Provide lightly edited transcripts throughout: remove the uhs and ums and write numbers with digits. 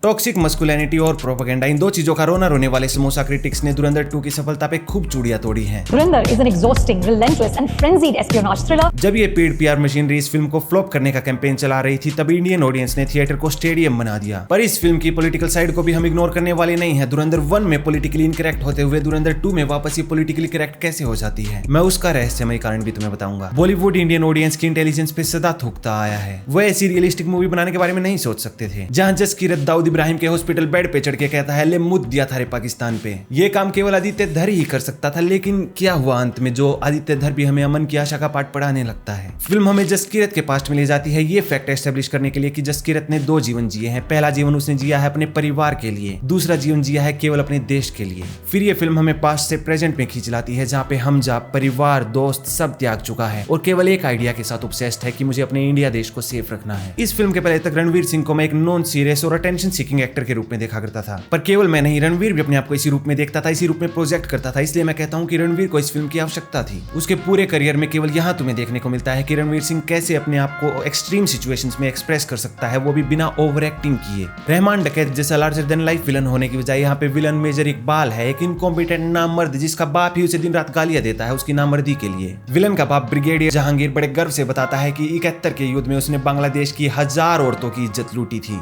Toxic masculinity और propaganda, इन दो चीजों का रोना रोने वाले समोसा क्रिटिक्स ने धुरंधर 2 की सफलता पे खूब चूड़ियां तोड़ी हैं। धुरंधर is an exhausting, relentless and frenzied espionage thriller. जब ये पेड पीआर मशीनरी इस फिल्म को फ्लॉप करने का कैंपेन चला रही थी, तब इंडियन ऑडियंस ने थिएटर को स्टेडियम बना दिया। पर इस फिल्म की पॉलिटिकल साइड को भी हम इग्नोर करने वाले नहीं है। धुरंधर 1 में पॉलिटिकली इनकरेक्ट होते हुए धुरंधर 2 में वापस ये पॉलिटिकली करेक्ट कैसे हो जाती है, मैं उसका रहस्यमय कारण भी तुम्हें बताऊंगा। बॉलीवुड इंडियन ऑडियंस की इंटेलिजेंस पे सदा थूकता आया है। वो ऐसी रियलिस्टिक मूवी बनाने के बारे में नहीं सोच सकते थे, जहां जसकीरत दाऊद इब्राहिम के हॉस्पिटल बेड पे चढ़ के कहता है ले मुद्द दिया था रे पाकिस्तान पे। ये काम केवल आदित्य धर ही कर सकता था, लेकिन क्या हुआ अंत में, जो आदित्य धर भी हमें अमन की आशा का पाठ पढ़ाने लगता है। फिल्म हमें जसकीरत के पास्ट में ले जाती है, ये फैक्ट एस्टेब्लिश करने के लिए कि जसकीरत ने 2 जीवन जिए हैं। पहला जीवन उसने जिया है अपने परिवार के लिए, दूसरा जीवन जिया है केवल अपने देश के लिए। फिर ये फिल्म हमें पास्ट से प्रेजेंट में खींच लाती है, जहाँ पे हमजा, परिवार, दोस्त सब त्याग चुका है और केवल एक आइडिया के साथ ऑब्सेस्ड है कि मुझे अपने इंडिया देश को सेफ रखना है। इस फिल्म के पहले तक रणवीर सिंह को मैं एक नॉन सीरियस और अटेंशन सीकिंग एक्टर के रूप में देखा करता था, पर केवल मैं नहीं, रणवीर भी अपने आप को इसी रूप में देखता था, इसी रूप में प्रोजेक्ट करता था। इसलिए मैं कहता हूँ कि रणवीर को इस फिल्म की आवश्यकता थी। उसके पूरे करियर में केवल यहाँ तुम्हें देखने को मिलता है कि रणवीर सिंह कैसे अपने आप को एक्सट्रीम सिचुएशंस में एक्सप्रेस कर सकता है, वो भी बिना ओवर एक्टिंग किए। रहमान डकैत जैसा लार्जर देन लाइफ विलन होने की बजाय यहाँ पे विलन मेजर इकबाल है, एक इनकॉम्पिटेंट नामर्द जिसका बाप ही उसे दिन रात गालियां देता है उसकी नामर्दी के लिए। विलन का बाप ब्रिगेडियर जहांगीर बड़े गर्व से बताता है कि 71 के युद्ध में उसने बांग्लादेश की 1000 औरतों की इज्जत लूटी थी।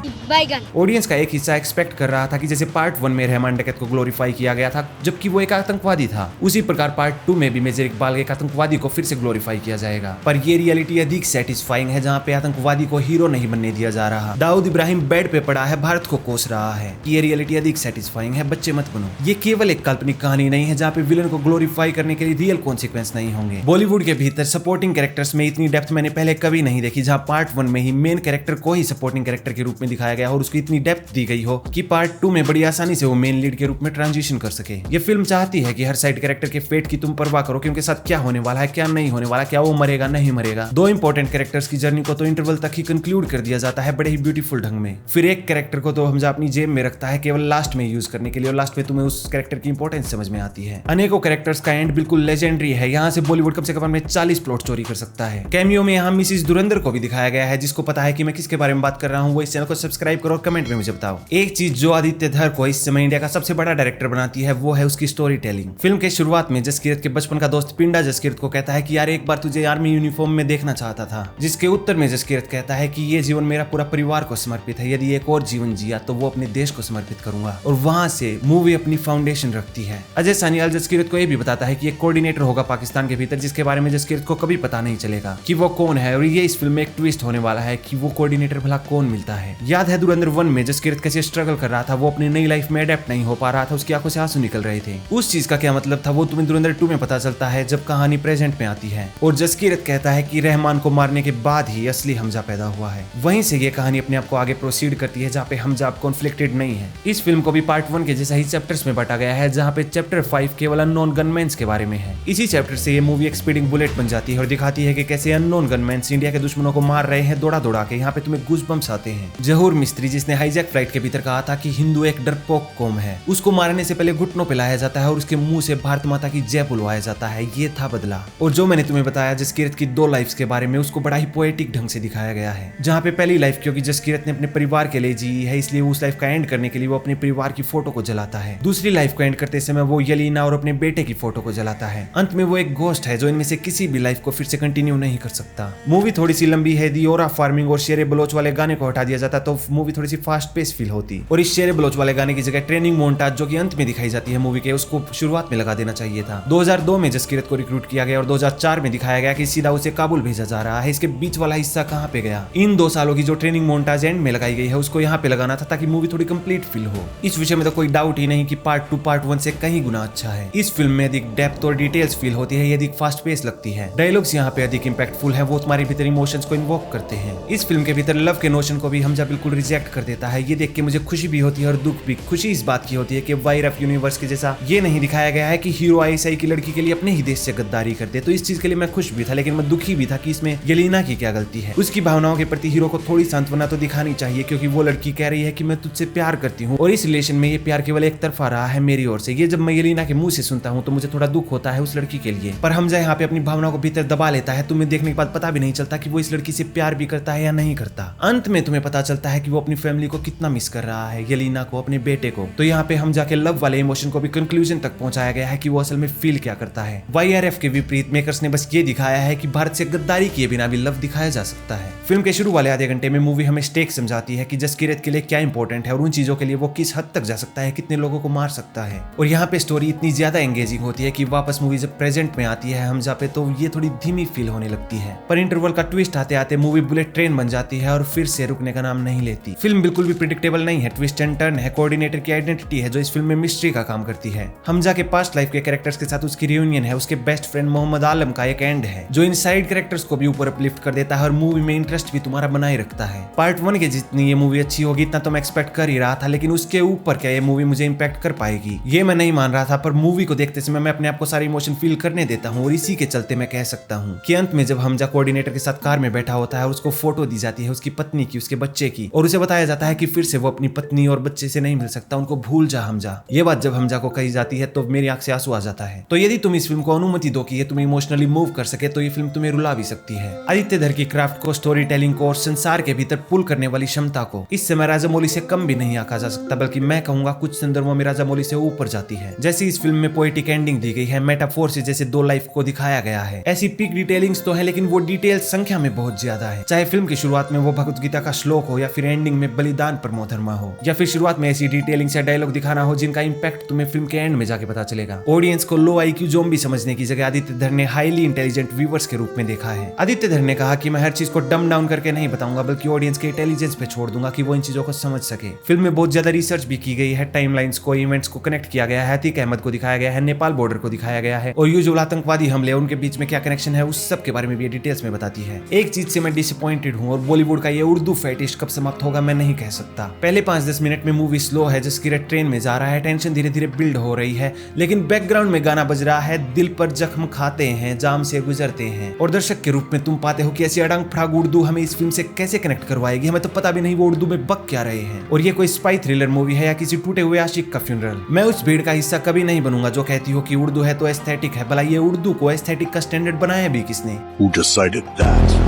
ऑडियंस का एक हिस्सा एक्सपेक्ट कर रहा था कि जैसे पार्ट 1 में रहमान डकैत को ग्लोरीफाई किया गया था जबकि वो एक आतंकवादी था, उसी प्रकार पार्ट 2 में भी मेजर इकबाल एक आतंकवादी को फिर से ग्लोरीफाई किया जाएगा। पर ये रियलिटी अधिक सेटिस्फाइंग है, जहाँ पे आतंकवादी को हीरो नहीं बनने दिया जा रहा। दाऊद इब्राहिम बेड पे पड़ा है, भारत को कोस रहा है। ये रियलिटी अधिक सेटिस्फाइंग है, बच्चे मत बनो। ये केवल एक काल्पनिक कहानी नहीं है जहाँ पे विलन को ग्लोरीफाई करने के लिए रियल कॉन्सिक्वेंस नहीं होंगे। बॉलीवुड के भीतर सपोर्टिंग कैरेक्टर्स में इतनी डेप्थ मैंने पहले कभी नहीं देखी, जहाँ पार्ट 1 में ही मेन कैरेक्टर को ही सपोर्टिंग कैरेक्टर के रूप में दिखाया गया और उसकी इतनी डेप्थ दी गई हो कि पार्ट 2 में बड़ी आसानी से वो मेन लीड के रूप में ट्रांजिशन कर सके। ये फिल्म चाहती है कि हर साइड कैरेक्टर के फेट की तुम परवाह करो कि उनके साथ क्या होने वाला है, क्या नहीं होने वाला, क्या वो मरेगा नहीं मरेगा। 2 इंपॉर्टेंट कैरेक्टर्स की जर्नी को तो इंटरवल तक ही कंक्लूड कर दिया जाता है बड़े ही ब्यूटीफुल ढंग में। फिर एक कैरेक्टर को तो हमजा अपनी जेब में रखता है केवल लास्ट में यूज करने के लिए, और लास्ट में तुम्हें उस कैरेक्टर की इंपॉर्टेंस समझ में आती है। अनेकों कैरेक्टर्स का एंड बिल्कुल लेजेंडरी है, यहाँ से बॉलीवुड कम से कम में 40 प्लॉट चोरी कर सकता है। कैमियो में यहाँ मिसिस धुरंधर को भी दिखाया गया है, जिसको पता है कि मैं किसके बारे में बात कर रहा हूँ वो इस चैनल को सब्सक्राइब करो और कमेंट में मुझे बताओ। एक चीज जो आदित्य धर को इस समय इंडिया का सबसे बड़ा डायरेक्टर बनाती है वो है उसकी स्टोरी टेलिंग। फिल्म के शुरुआत में जसकीरत के बचपन का दोस्त पिंडा जसकीरत को कहता है कि यार एक बार तुझे आर्मी यूनिफॉर्म में देखना चाहता था, जिसके उत्तर में जसकीरत कहता है कि ये जीवन मेरा पूरा परिवार को समर्पित है, यदि एक और जीवन जिया तो वो अपने देश को समर्पित करूंगा। और वहां से मूवी अपनी फाउंडेशन रखती है। अजय सानियाल जसकीरत को यह भी बताता है कि एक कोऑर्डिनेटर होगा पाकिस्तान के भीतर, जिसके बारे में जसकीरत को कभी पता नहीं चलेगा कि वो कौन है, और ये इस फिल्म में एक ट्विस्ट होने वाला है कि वो कोऑर्डिनेटर भला कौन मिलता है। याद है धुरंधर 1 में जसकीरत कैसे स्ट्रगल कर रहा था, वो अपनी नई लाइफ में अडेप्ट नहीं हो पा रहा था, उसकी आंखों से आंसू निकल रहे थे। उस चीज का क्या मतलब था वो तुम्हें धुरंधर 2 में पता चलता है जब कहानी प्रेजेंट में आती है और जसकीरत कहता है कि रहमान को मारने के बाद ही असली हमजा पैदा हुआ है। वहीं से ये कहानी अपने आप को आगे प्रोसीड करती है, जहाँ पे हमजा कॉन्फ्लिक्टेड नहीं है। इस फिल्म को भी पार्ट 1 के जैसा ही चैप्टर्स में बांटा गया है, जहाँ पे चैप्टर 5 केवल अननोन गनमैन्स के बारे में है। इसी चैप्टर से ये मूवी एक स्पीडिंग बुलेट बन जाती है और दिखाती है कि कैसे अननोन गनमैन्स इंडिया के दुश्मनों को मार रहे हैं दौड़ा दौड़ा के। यहाँ पे तुम्हें गूज़बम्स आते हैं। जहूर मिस्त्री जिसने हाईजैक फ्लाइट के भीतर कहा था कि हिंदू एक डरपोक कौम है, उसको मारने से पहले घुटनों पे लाया जाता है और उसके मुंह से भारत माता की जय बुलवाया जाता है। ये था बदला। और जो मैंने तुम्हें बताया जसकीरत की 2 लाइफ्स के बारे में, उसको बड़ा ही पोएटिक ढंग से दिखाया गया है। जहाँ पे पहली लाइफ क्योंकि जसकीरत ने अपने परिवार के लिए जी है, इसलिए उस लाइफ का एंड करने के लिए वो अपने परिवार की फोटो को जलाता है। दूसरी लाइफ को एंड करते समय वो यलीना और अपने बेटे की फोटो को जलाता है। अंत में वो एक घोस्ट है जो इनमें से किसी भी लाइफ को फिर से कंटिन्यू नहीं कर सकता। मूवी थोड़ी सी लंबी है, दियोरा फार्मिंग और शेरे बलोच वाले गाने को हटा दिया जाता तो मूवी थोड़ी सी फास्ट पेस फील होती, और इस शेरे बलोच वाले गाने की जगह ट्रेनिंग मोन्टाज जो कि अंत में दिखाई जाती है मूवी के, उसको शुरुआत में लगा देना चाहिए था। 2002 में जसकीरत को रिक्रूट किया गया और 2004 में दिखाया गया कि सीधा उसे काबुल भेजा जा रहा है। इसके बीच वाला हिस्सा कहाँ पे गया? इन 2 सालों की जो ट्रेनिंग मोन्टाज एंड में लगाई गई है उसको यहाँ पे लगाना था ताकि मूवी थोड़ी कंप्लीट फील हो। इस विषय में तो कोई डाउट ही नहीं कि पार्ट 2 पार्ट 1 से कहीं गुना अच्छा है। इस फिल्म में अधिक डेप्थ और डिटेल्स फील होती है, अधिक फास्ट पेस लगती है। डायलॉग्स यहाँ पे अधिक इंपैक्टफुल है, वो तुम्हारे भीतर इमोशंस को इन्वोक करते हैं। इस फिल्म के भीतर लव के नोशन को भी हमजा बिल्कुल रिजेक्ट कर देता है। ये देख के मुझे खुशी भी होती है और दुख भी। खुशी इस बात की होती है कि वाईरफ यूनिवर्स के जैसा ये नहीं दिखाया गया है कि हीरो आईएसआई की लड़की के लिए अपने ही देश से गद्दारी कर दे, तो इस चीज के लिए मैं खुश भी था, लेकिन मैं दुखी भी था कि इसमें यलीना की क्या गलती है। उसकी भावनाओं के प्रति हीरो को थोड़ी सांत्वना तो दिखानी चाहिए, क्योंकि वो लड़की कह रही है कि मैं तुझसे प्यार करती हूँ और इस रिलेशन में ये प्यार केवल एक तरफा रहा है मेरी ओर से। ये जब मैं यलीना के मुंह से सुनता हूँ तो मुझे थोड़ा दुख होता है उस लड़की के लिए। पर हमजा यहाँ पे अपनी भावनाओं को भीतर दबा लेता है। तुम्हें देखने के बाद पता भी नहीं चलता कि वो इस लड़की से प्यार भी करता है या नहीं करता। अंत में तुम्हें पता चलता है कि वो अपनी फैमिली को कितना मिस कर रहा है, यलीना को, अपने बेटे को। तो यहाँ पे हम जाके लव वाले इमोशन को भी कंक्लूजन तक पहुंचाया गया है कि वो असल में फील क्या करता है। YRF के विपरीत मेकर्स ने बस ये दिखाया है कि भारत से गद्दारी किए बिना भी लव दिखाया जा सकता है। फिल्म के शुरू वाले आधे घंटे में मूवी हमें स्टेक समझाती है कि जसकीरत के लिए क्या इंपॉर्टेंट है और उन चीजों के लिए वो किस हद तक जा सकता है, कितने लोगों को मार सकता है। और यहाँ पे स्टोरी इतनी ज्यादा एंगेजिंग होती है कि वापस मूवी जब प्रेजेंट में आती है हमजा पे, तो ये थोड़ी धीमी फील होने लगती है। पर इंटरवल का ट्विस्ट आते आते मूवी बुलेट ट्रेन बन जाती है और फिर से रुकने का नाम नहीं लेती। फिल्म बिल्कुल भी प्रिडिक्टेबल नहीं है, ट्विस्ट एंड टर्न है, कोऑर्डिनेटर की आइडेंटिटी है जो इस फिल्म में मिस्ट्री का काम करती है। हमजा के पास्ट लाइफ के कैरेक्टर्स के साथ उसकी रियूनियन है, उसके बेस्ट फ्रेंड मोहम्मद आलम का एक एंड है जो इन साइड कैरेक्टर्स को भी ऊपर अपलिफ्ट कर देता है और मूवी में इंटरेस्ट भी तुम्हारा बनाए रखता है। पार्ट 1 के जितनी ये मूवी अच्छी होगी इतना तो मैं एक्सपेक्ट कर ही रहा था, लेकिन उसके ऊपर क्या ये मूवी मुझे इंपैक्ट कर पाएगी ये मैं नहीं मान रहा था। पर मूवी को देखते समय मैं अपने आप को सारे इमोशन फील करने देता हूँ और इसी के चलते मैं कह सकता हूँ कि अंत में जब हमजा कोऑर्डिनेटर के साथ कार में बैठा होता है और उसको फोटो दी जाती है उसकी पत्नी की, उसके बच्चे की, और उसे बताया जाता है कि फिर से वो अपनी पत्नी और बच्चे से नहीं मिल सकता, उनको भूल जा हमजा। ये बात जब हमजा को कही जाती है तो मेरी आंख से आंसू आ जाता है। तो यदि तुम इस फिल्म को अनुमति दो कि ये तुम्हें इमोशनली मूव कर सके तो ये फिल्म तुम्हें रुला भी सकती है। आदित्य धर की क्राफ्ट को, स्टोरी टेलिंग को और संसार के भीतर पुल करने वाली क्षमता को इस समय राजामौली से कम भी नहीं आंका जा सकता, बल्कि मैं कहूंगा कुछ संदर्भों में राजामौली से ऊपर जाती है। जैसे इस फिल्म में पोएटिक एंडिंग दी गई है, मेटाफोर से जैसे दो लाइफ को दिखाया गया है, ऐसी पिक डिटेलिंग्स तो है लेकिन वो डिटेल संख्या में बहुत ज्यादा है। चाहे फिल्म की शुरुआत में वो भगवत गीता का श्लोक हो या फिर एंडिंग में बलिदान परमो धर्मा हो या फिर शुरुआत में ऐसी डिटेलिंग या डायलॉग दिखाना हो जिनका इंपैक्ट तुम्हें फिल्म के एंड में जाके पता चलेगा। ऑडियंस को लो IQ ज़ॉम्बी समझने की जगह आदित्य धर ने हाईली इंटेलिजेंट व्यूअर्स के रूप में देखा है। आदित्य धर ने कहा कि मैं हर चीज को डम डाउन करके नहीं बताऊंगा बल्कि ऑडियंस के इंटेलिजेंस पे छोड़ दूंगा कि वो इन चीजों को समझ सके। फिल्म में बहुत ज्यादा रिसर्च भी की गई है, टाइमलाइंस को, इवेंट्स को कनेक्ट किया गया है, अतीक अहमद को दिखाया गया है, नेपाल बॉर्डर को दिखाया गया है और यूजुअल आतंकवादी हमले उनके बीच में क्या कनेक्शन है उस सब के बारे में भी डिटेल्स में बताती है। एक चीज से मैं डिसअपॉइंटेड हूँ और बॉलीवुड का ये उर्दू फेटिश कब समाप्त होगा मैं नहीं कह सकता। पहले 5-10 मिनट में मूवी स्लो है, जसकीरत ट्रेन में जा रहा है, टेंशन धीरे धीरे बिल्ड हो रही है, लेकिन बैकग्राउंड में गाना बज रहा है, दिल पर जख्म खाते हैं, जाम से गुजरते हैं, और दर्शक के रूप में तुम पाते हो कि ऐसी अड़ंग फड़ाग उर्दू हमें इस फिल्म से कैसे कनेक्ट करवाएगी। हमें तो पता भी नहीं वो उर्दू में बक क्या रहे हैं और ये कोई स्पाई थ्रिलर मूवी है या किसी टूटे हुए आशिक का फ्यूनरल। मैं उस भीड़ का हिस्सा कभी नहीं बनूंगा जो कहती हो कि उर्दू है तो एस्थेटिक है। भला ये उर्दू को एस्थेटिक का स्टैंडर्ड बनाया भी किसने? Who decided that?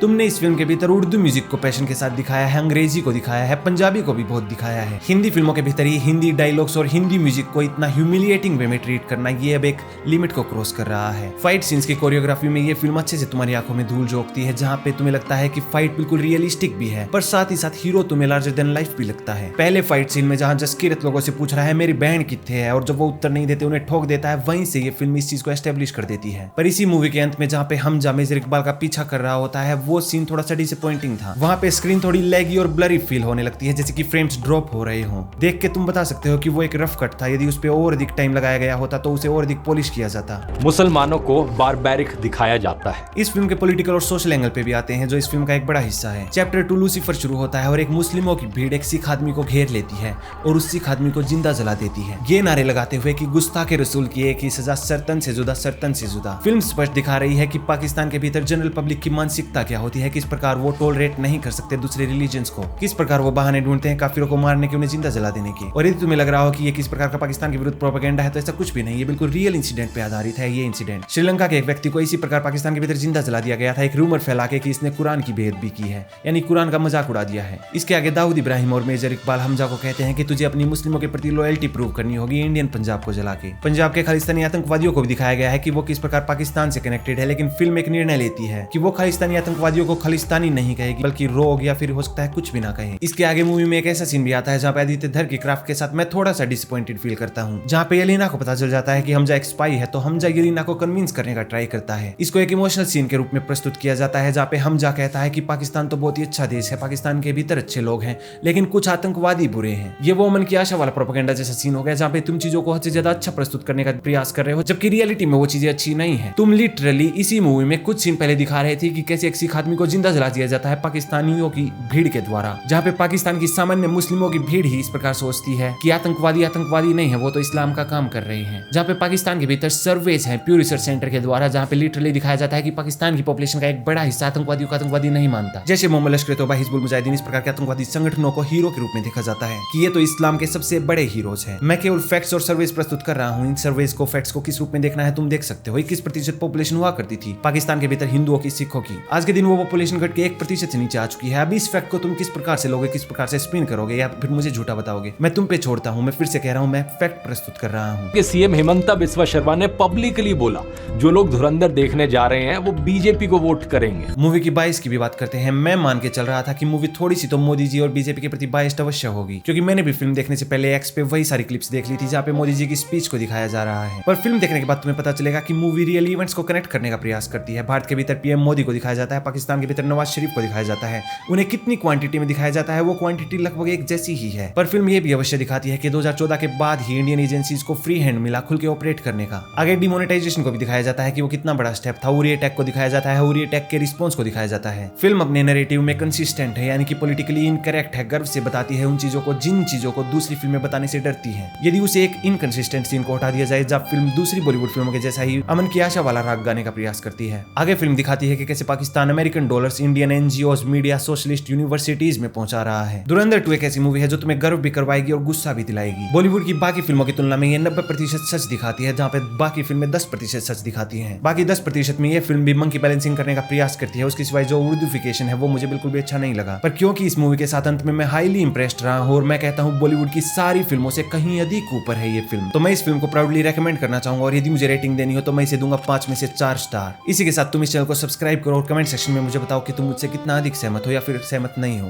तुमने इस फिल्म के भीतर उर्दू म्यूजिक को पैशन के साथ दिखाया है, अंग्रेजी को दिखाया है, पंजाबी को भी बहुत दिखाया है। हिंदी फिल्मों के भीतर ही हिंदी डायलॉग्स और हिंदी म्यूजिक को इतना ह्यूमिलिएटिंग वे में ट्रीट करना ये अब एक लिमिट को क्रॉस कर रहा है। फाइट सीन्स की कोरियोग्राफी में ये फिल्म अच्छे से तुम्हारी आंखों में धूल झोंकती है, जहाँ पे तुम्हें लगता है कि फाइट बिल्कुल रियलिस्टिक भी है पर साथ ही साथ हीरो तुम्हें लार्जर देन लाइफ भी लगता है। पहले फाइट सीन में जहाँ जसकीरत लोगों से पूछ रहा है मेरी बहन कितने है और जब वो उत्तर नहीं देते उन्हें ठोक देता है, वहीं से ये फिल्म इस चीज को एस्टेब्लिश कर देती है। पर इसी मूवी के अंत में जहाँ पे हमजा मेजर इकबाल का पीछा कर रहा होता है वो सीन थोड़ा सा डिसअपॉइंटिंग था। वहाँ पे स्क्रीन थोड़ी लैगी और ब्लरी फील होने लगती है, जैसे कि फ्रेम्स ड्रॉप हो रहे हों। देख के तुम बता सकते हो कि वो एक रफ कट था, यदि उस पे और अधिक टाइम लगाया गया होता तो उसे और अधिक पॉलिश किया जाता। मुसलमानों को बारबैरिक दिखाया जाता है। इस फिल्म के पॉलिटिकल और सोशल एंगल पे भी आते हैं जो इस फिल्म का एक बड़ा हिस्सा है। चैप्टर 2 लूसीफर शुरू होता है और एक मुस्लिमों की भीड़ एक सिख आदमी को घेर लेती है और उस सिख आदमी को जिंदा जला देती है, ये नारे लगाते हुए कि गुस्ताखे रसूल की एक ही सजा, सरतन से जुदा, सरतन से जुदा। फिल्म स्पष्ट दिखा रही है कि पाकिस्तान के भीतर जनरल पब्लिक की मानसिकता क्या होती है, किस प्रकार वो टॉलरेट नहीं कर सकते दूसरे रिलीजन्स को, किस प्रकार वो बहाने ढूंढते हैं काफिरों को मारने के, उन्हें जिंदा जला देने के। और यदि तुम्हें लग रहा हो कि ये किस प्रकार का पाकिस्तान के विरुद्ध प्रोपेगेंडा है तो ऐसा कुछ भी नहीं, ये बिल्कुल रियल इंसिडेंट पे आधारित है। ये इंसिडेंट श्रीलंका के एक व्यक्ति को इसी प्रकार पाकिस्तान के भीतर जिंदा जला दिया गया था, एक रूमर फैला के कि इसने कुरान की बेअदबी की है, यानी कुरान का मजाक उड़ा दिया है। इसके आगे दाऊद इब्राहिम और मेजर इकबाल हमजा को कहते हैं कि तुझे अपनी मुस्लिमों के प्रति लॉयल्टी प्रूव करनी होगी इंडियन पंजाब को जला के। पंजाब के खालिस्तानी आतंकवादियों को भी दिखाया गया है कि वो किस प्रकार पाकिस्तान से कनेक्टेड है, लेकिन फिल्म एक निर्णय लेती है कि वो खालिस्तानी आतंकवादियों को खालिस्तानी नहीं कहेगी बल्कि रोग या फिर हो सकता है कुछ भी ना कहे। इसके आगे मूवी में एक ऐसा सीन भी आता है जहाँ पे आदित्य धर की क्राफ्ट के साथ मैं थोड़ा सा डिसअपॉइंटेड फील करता हूँ, जहाँ पे यलीना को पता चल जाता है कि हमजा एक स्पाई है तो हमजा यलीना को कन्विंस करने का ट्राई करता है। इसको एक इमोशनल सीन के रूप में प्रस्तुत किया जाता है जहाँ पे हमजा कहता है कि पाकिस्तान तो बहुत ही अच्छा देश है, पाकिस्तान के भीतर अच्छे लोग हैं लेकिन कुछ आतंकवादी बुरे हैं। ये वो मन की आशा वाला प्रोपेगेंडा जैसा सीन हो गया जहाँ पे तुम चीजों को हद से ज्यादा अच्छा प्रस्तुत करने का प्रयास कर रहे हो जबकि रियलिटी में वो चीजें अच्छी नहीं है। तुम लिटरली इसी मूवी में कुछ सीन पहले दिखा रहे थे कि कैसे एक सिख आदमी को जिंदा जला दिया जाता है पाकिस्तानियों की भीड़ के द्वारा, जहाँ पे पाकिस्तान की सामान्य मुस्लिमों की भीड़ ही इस प्रकार सोचती है कि आतंकवादी नहीं है, वो तो इस्लाम का काम कर रहे हैं। जहाँ पे पाकिस्तान के भीतर सर्वेज है प्यू रिसर्च सेंटर के द्वारा, जहाँ पे लिटरली दिखाया जाता है कि पाकिस्तान की पॉपुलेशन का एक बड़ा हिस्सा आतंकवादियों को आतंकवादी नहीं मानता। जैसे मोहम्मद लश्कर तौबा, हिजबुल मुजाहिदीन, इस प्रकार के आतंकवादी संगठनों को हीरो के रूप में देखा जाता है कि ये तो इस्लाम के सबसे बड़े हीरोज हैं। मैं केवल फैक्ट्स और सर्वेज प्रस्तुत कर रहा हूँ, इन सर्वेज को फैक्ट्स को किस रूप में देखना है तुम देख सकते हो। 21% पॉपुलेशन हुआ करती थी पाकिस्तान के भीतर हिंदुओं की, सिखों की। आज के दिन वो पॉपुलेशन घट के 1% से नीचे आ चुकी है। अभी इस फैक्ट को तुम किस प्रकार से लोगे, किस प्रकार से स्पिन करोगे या फिर मुझे झूठा बताओगे, मैं तुम पे छोड़ता हूँ। मैं फिर से कह रहा हूँ, मैं फैक्ट प्रस्तुत कर रहा हूँ कि सीएम हेमंता बिस्वा शर्मा ने पब्लिकली बोला जो लोग धुरंधर देखने जा रहे हैं वो बीजेपी को वोट करेंगे। मूवी की बाइस की भी बात करते हैं। मैं मान के चल रहा था कि मूवी थोड़ी सी तो मोदी जी और बीजेपी के प्रति बाइस्ड अवश्य होगी, क्योंकि मैंने भी फिल्म देखने से पहले एक्स पे वही सारी क्लिप्स देख ली थी जहाँ पे मोदी जी की स्पीच को दिखाया जा रहा है। पर फिल्म देखने के बाद तुम्हें पता चलेगा कि मूवी रियल इवेंट्स को कनेक्ट करने का प्रयास करती है। भारत के भीतर पीएम मोदी को दिखाया जाता है, पाकिस्तान के भीतर नवाज शरीफ को दिखाया जाता है। उन्हें कितनी क्वांटिटी में दिखाया जाता है वो क्वांटिटी लगभग एक जैसी ही है। पर फिल्म ये भी अवश्य दिखाती है कि 2014 के बाद ही इंडियन एजेंसीज को फ्री हैंड मिला खुल के ऑपरेट करने का। आगे डिमोनेटाइजेशन को भी दिखाया जाता है कि वो कितना बड़ा स्टेप था। उरी अटैक को दिखाया जाता है, उरी अटैक के रिस्पॉन्स को दिखाया जाता है। फिल्म अपने नैरेटिव में कंसिस्टेंट है, यानी कि पॉलिटिकली इनकरेक्ट है। गर्व से बताती है उन चीजों को जिन चीजों को दूसरी फिल्में बताने से डरती हैं। यदि उसे एक इनकंसिस्टेंट सीन को हटा दिया जाए जब फिल्म दूसरी बॉलीवुड फिल्मों के जैसा ही अमन की आशा वाला राग गाने का प्रयास करती है। आगे फिल्म दिखाती है कि कैसे Pakistan American dollars, Indian NGOs, media, socialist universities में पहुंचा रहा है। धुरंधर 2 एक ऐसी मूवी है जो तुम्हें गर्व भी करवाएगी और गुस्सा भी दिलाएगी। बॉलीवुड की बाकी फिल्मों की तुलना में ये 90% सच दिखाती है, जहाँ पे बाकी फिल्में 10% सच दिखाती हैं। बाकी 10% में ये फिल्म भी मंकी बैलेंसिंग करने का प्रयास करती है। उसके सिवाय जो उर्दूफिकेशन है वो मुझे बिल्कुल भी अच्छा नहीं लगा। पर क्योंकि इस मूवी के साथ अंत में मैं हाईली इंप्रेस्ड रहा हूँ और मैं कहता हूँ बॉलीवुड की सारी फिल्मों से कहीं अधिक ऊपर है ये फिल्म, तो मैं इस फिल्म को प्राउडली रेकमेंड करना चाहूंगा। और यदि मुझे रेटिंग देनी हो तो मैं इसे दूंगा 5 में से 4 स्टार। इसी के साथ तुम इस चैनल को सब्सक्राइब करो और कमेंट सेक्शन में मुझे बताओ कि तुम मुझसे कितना अधिक सहमत हो या फिर सहमत नहीं हो।